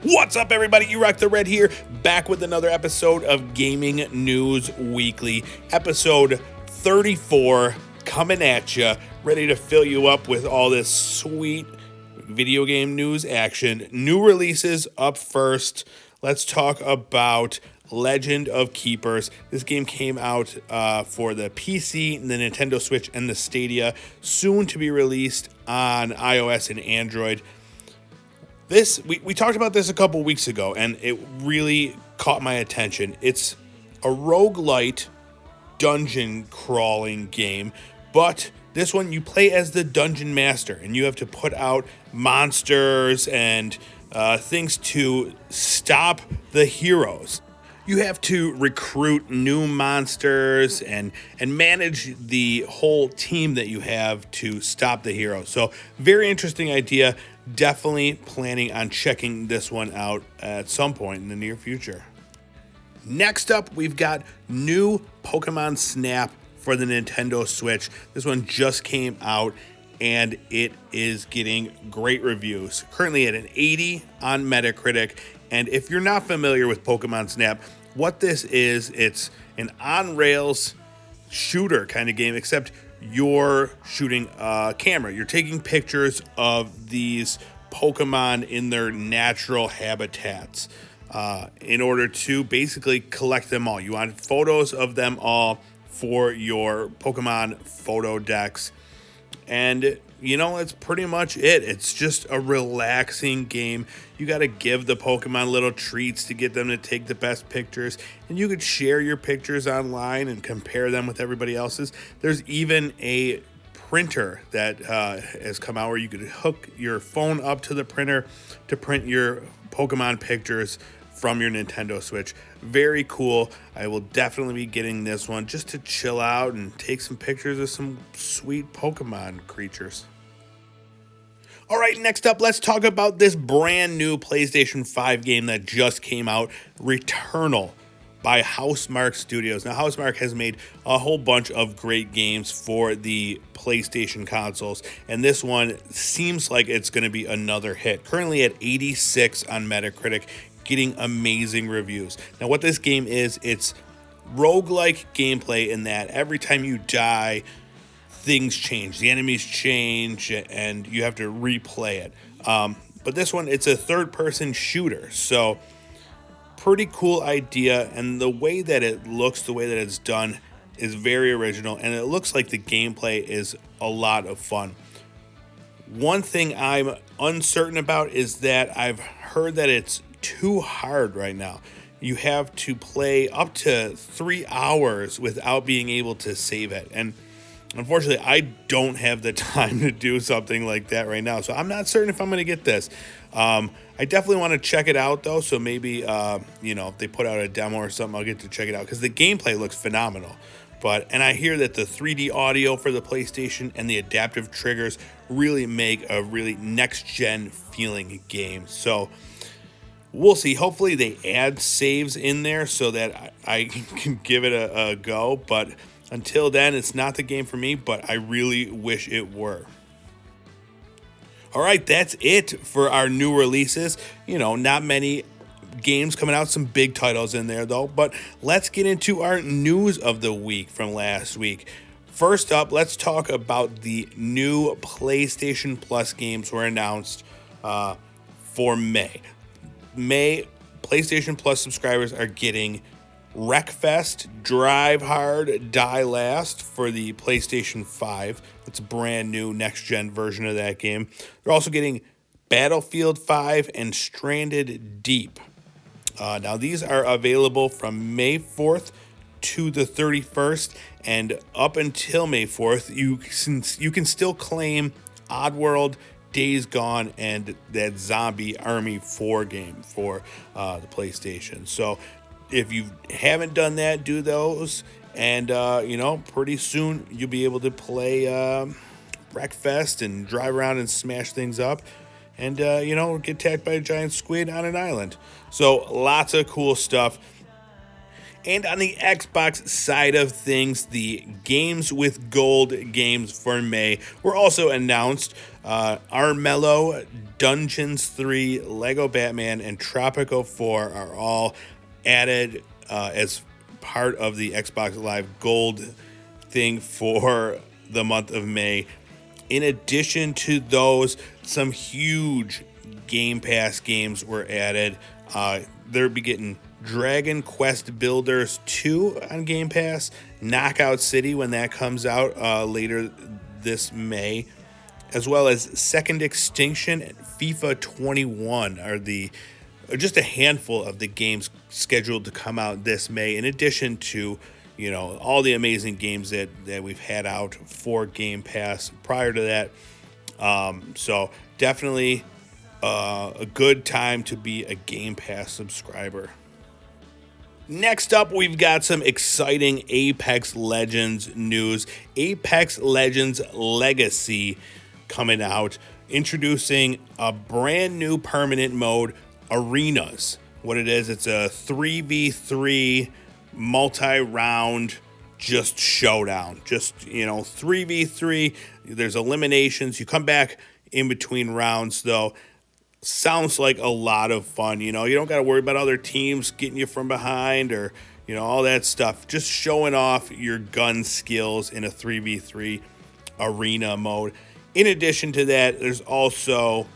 What's up, everybody? You Rock the Red here, back with another episode of Gaming News Weekly, episode 34, coming at you, ready to fill you up with all this sweet video game news action. New releases up first. Let's talk about Legend of Keepers. This game came out for the PC, the Nintendo Switch, and the Stadia, soon to be released on iOS and Android. We talked about this a couple weeks ago, and it really caught my attention. It's a roguelite dungeon crawling game, but this one you play as the dungeon master, and you have to put out monsters and things to stop the heroes. You have to recruit new monsters and manage the whole team that you have to stop the heroes. So very interesting idea. Definitely planning on checking this one out at some point in the near future. Next up, we've got new Pokemon Snap for the Nintendo Switch. This one just came out and it is getting great reviews. Currently at an 80 on Metacritic. And if you're not familiar with Pokemon Snap, what this is, it's an on-rails shooter kind of game, except you're shooting a camera. You're taking pictures of these Pokemon in their natural habitats in order to basically collect them all. You want photos of them all for your Pokemon photo decks. And, you know, that's pretty much it. It's just a relaxing game. You got to give the Pokemon little treats to get them to take the best pictures. And you could share your pictures online and compare them with everybody else's. There's even a printer that has come out where you could hook your phone up to the printer to print your Pokemon pictures from your Nintendo Switch. Very cool. I will definitely be getting this one just to chill out and take some pictures of some sweet Pokemon creatures. All right, next up, let's talk about this brand new PlayStation 5 game that just came out, Returnal by Housemarque Studios. Now, Housemarque has made a whole bunch of great games for the PlayStation consoles, and this one seems like it's going to be another hit. Currently at 86 on Metacritic, getting amazing reviews. Now, what this game is, it's roguelike gameplay in that every time you die, things change. The enemies change, and you have to replay it. But this one, it's a third-person shooter, so pretty cool idea. And the way that it looks, the way that it's done, is very original, and it looks like the gameplay is a lot of fun. One thing I'm uncertain about is that I've heard that it's too hard right now. You have to play up to 3 hours without being able to save it. And unfortunately, I don't have the time to do something like that right now. So I'm not certain if I'm going to get this. I definitely want to check it out, though. So maybe, if they put out a demo or something, I'll get to check it out because the gameplay looks phenomenal. And I hear that the 3D audio for the PlayStation and the adaptive triggers really make a really next-gen feeling game. So we'll see. Hopefully they add saves in there so that I can give it a go. But until then, it's not the game for me, but I really wish it were. All right, that's it for our new releases. Not many games coming out, some big titles in there, though. But let's get into our news of the week from last week. First up, let's talk about the new PlayStation Plus games were announced for May. PlayStation Plus subscribers are getting Wreckfest, Drive Hard, Die Last for the PlayStation 5. It's a brand new next-gen version of that game. They're also getting Battlefield 5 and Stranded Deep. Now, these are available from May 4th to the 31st, and up until May 4th, you can still claim Oddworld, Days Gone, and that Zombie Army 4 game for the PlayStation. So if you haven't done that, do those. And, pretty soon you'll be able to play Wreckfest and drive around and smash things up. And, get attacked by a giant squid on an island. So lots of cool stuff. And on the Xbox side of things, the Games with Gold games for May were also announced. Armello, Dungeons 3, Lego Batman, and Tropico 4 are all added as part of the Xbox Live Gold thing for the month of May. In addition to those, some huge Game Pass games were added. They'll be getting Dragon Quest Builders 2 on Game Pass, Knockout City when that comes out later this May, as well as Second Extinction and FIFA 21 are just a handful of the games scheduled to come out this May, in addition to all the amazing games that we've had out for Game Pass prior to that. So definitely a good time to be a Game Pass subscriber. Next up, we've got some exciting Apex Legends news. Apex Legends Legacy coming out, introducing a brand new permanent mode, Arenas. What it is, it's a 3v3 multi-round just showdown. Just, 3v3. There's eliminations. You come back in between rounds, though. Sounds like a lot of fun. You don't got to worry about other teams getting you from behind or, all that stuff. Just showing off your gun skills in a 3v3 arena mode. In addition to that, there's also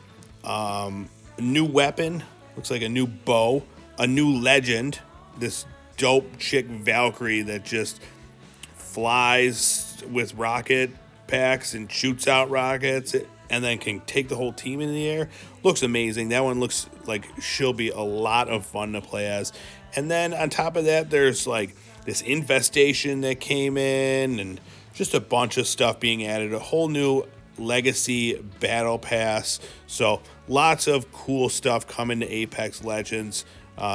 a new weapon. Looks like a new bow. A new legend. This dope chick Valkyrie that just flies with rocket packs and shoots out rockets and then can take the whole team in the air. Looks amazing. That one looks like she'll be a lot of fun to play as. And then on top of that, there's like this infestation that came in and just a bunch of stuff being added. A whole new Legacy Battle Pass. So lots of cool stuff coming to Apex Legends.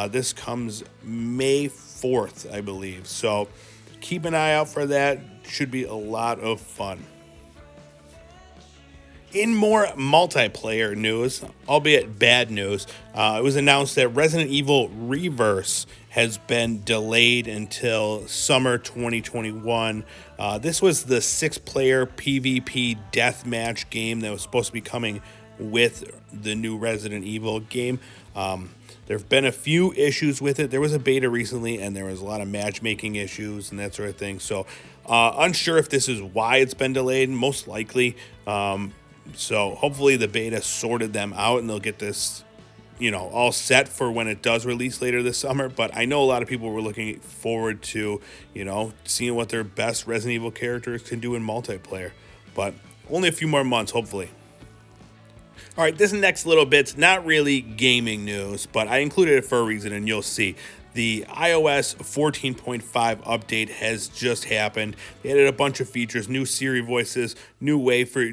This comes May 4th, I believe. So keep an eye out for that. Should be a lot of fun. In more multiplayer news, albeit bad news, it was announced that Resident Evil Reverse has been delayed until summer 2021. This was the 6-player PvP deathmatch game that was supposed to be coming with the new Resident Evil game. There have been a few issues with it. There was a beta recently, and there was a lot of matchmaking issues and that sort of thing. So unsure if this is why it's been delayed. Most likely. So hopefully the beta sorted them out and they'll get this, all set for when it does release later this summer. But I know a lot of people were looking forward to, seeing what their best Resident Evil characters can do in multiplayer. But only a few more months, hopefully. All right, this next little bit's not really gaming news, but I included it for a reason, and you'll see. The iOS 14.5 update has just happened. They added a bunch of features, new Siri voices, new way for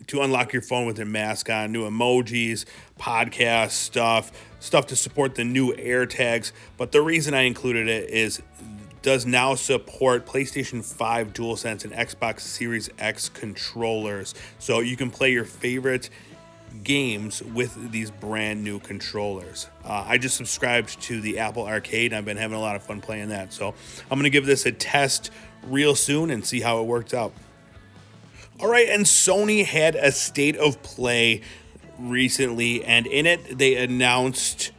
to unlock your phone with your mask on, new emojis, podcast stuff to support the new AirTags. But the reason I included it is does now support PlayStation 5 DualSense and Xbox Series X controllers. So you can play your favorite games with these brand new controllers. I just subscribed to the Apple Arcade and I've been having a lot of fun playing that. So I'm going to give this a test real soon and see how it works out. All right, and Sony had a state of play recently, and in it they announced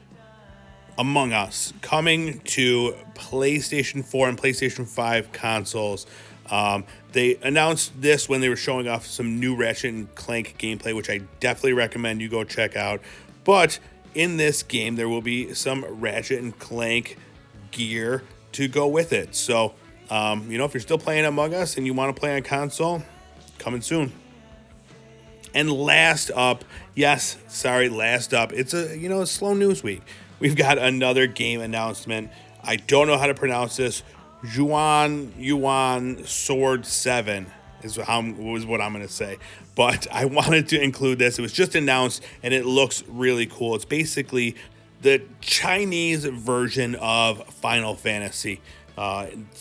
Among Us coming to PlayStation 4 and PlayStation 5 consoles. They announced this when they were showing off some new Ratchet and Clank gameplay, which I definitely recommend you go check out. But in this game, there will be some Ratchet and Clank gear to go with it. So, if you're still playing Among Us and you want to play on console, coming soon. And last up, it's a slow news week. We've got another game announcement. I don't know how to pronounce this. Jin Yuan Sword 7 was what I'm going to say. But I wanted to include this. It was just announced, and it looks really cool. It's basically the Chinese version of Final Fantasy.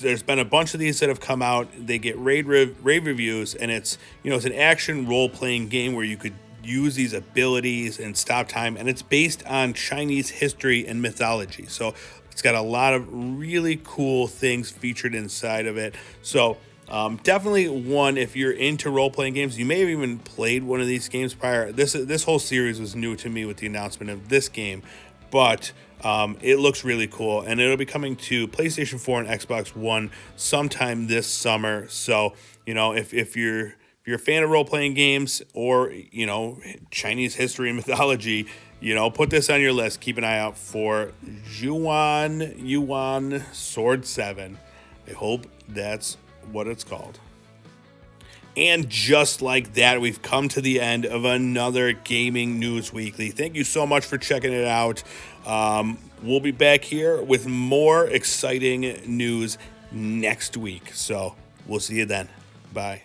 There's been a bunch of these that have come out. They get rave reviews, and it's an action role-playing game where you could use these abilities and stop time, and it's based on Chinese history and mythology. So it's got a lot of really cool things featured inside of it. So Definitely one, if you're into role-playing games. You may have even played one of these games prior. This whole series was new to me with the announcement of this game, but it looks really cool, and it'll be coming to PlayStation 4 and Xbox One sometime this summer. So, if you're a fan of role-playing games or, Chinese history and mythology, put this on your list. Keep an eye out for Jin Yuan Sword 7. I hope that's what it's called. And just like that, we've come to the end of another Gaming News Weekly. Thank you so much for checking it out. We'll be back here with more exciting news next week. So we'll see you then. Bye.